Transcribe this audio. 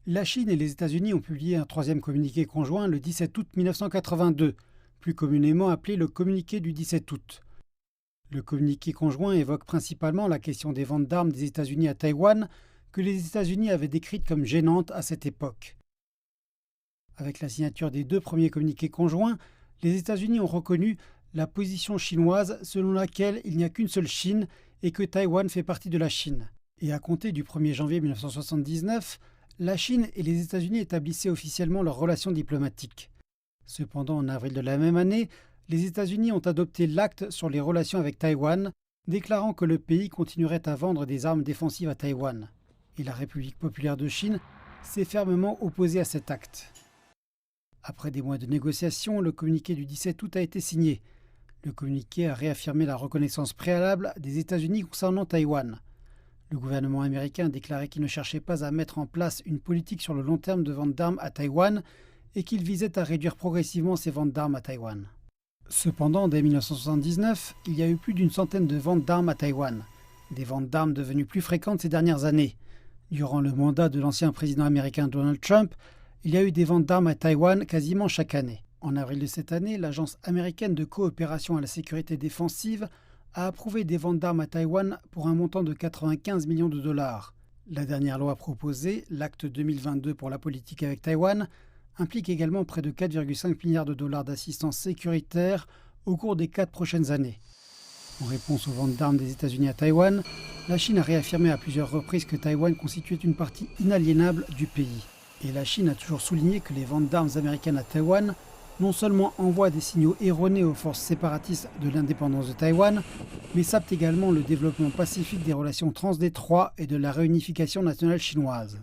La Chine et les États-Unis ont publié un troisième communiqué conjoint le 17 août 1982, plus communément appelé le communiqué du 17 août. Le communiqué conjoint évoque principalement la question des ventes d'armes des États-Unis à Taïwan, que les États-Unis avaient décrite comme gênante à cette époque. Avec la signature des deux premiers communiqués conjoints, les États-Unis ont reconnu la position chinoise selon laquelle il n'y a qu'une seule Chine et que Taïwan fait partie de la Chine. Et à compter du 1er janvier 1979, la Chine et les États-Unis établissaient officiellement leurs relations diplomatiques. Cependant, en avril de la même année, les États-Unis ont adopté l'acte sur les relations avec Taïwan, déclarant que le pays continuerait à vendre des armes défensives à Taïwan. Et la République populaire de Chine s'est fermement opposée à cet acte. Après des mois de négociations, le communiqué du 17 août a été signé. Le communiqué a réaffirmé la reconnaissance préalable des États-Unis concernant Taïwan. Le gouvernement américain a déclaré qu'il ne cherchait pas à mettre en place une politique sur le long terme de vente d'armes à Taïwan et qu'il visait à réduire progressivement ses ventes d'armes à Taïwan. Cependant, dès 1979, il y a eu plus d'une centaine de ventes d'armes à Taïwan, des ventes d'armes devenues plus fréquentes ces dernières années. Durant le mandat de l'ancien président américain Donald Trump, il y a eu des ventes d'armes à Taïwan quasiment chaque année. En avril de cette année, l'Agence américaine de coopération à la sécurité défensive a approuvé des ventes d'armes à Taïwan pour un montant de 95 millions de dollars. La dernière loi proposée, l'acte 2022 pour la politique avec Taïwan, implique également près de 4,5 milliards de dollars d'assistance sécuritaire au cours des 4 prochaines années. En réponse aux ventes d'armes des États-Unis à Taïwan, la Chine a réaffirmé à plusieurs reprises que Taïwan constituait une partie inaliénable du pays. Et la Chine a toujours souligné que les ventes d'armes américaines à Taïwan non seulement envoient des signaux erronés aux forces séparatistes de l'indépendance de Taïwan, mais sapent également le développement pacifique des relations transdétroits et de la réunification nationale chinoise.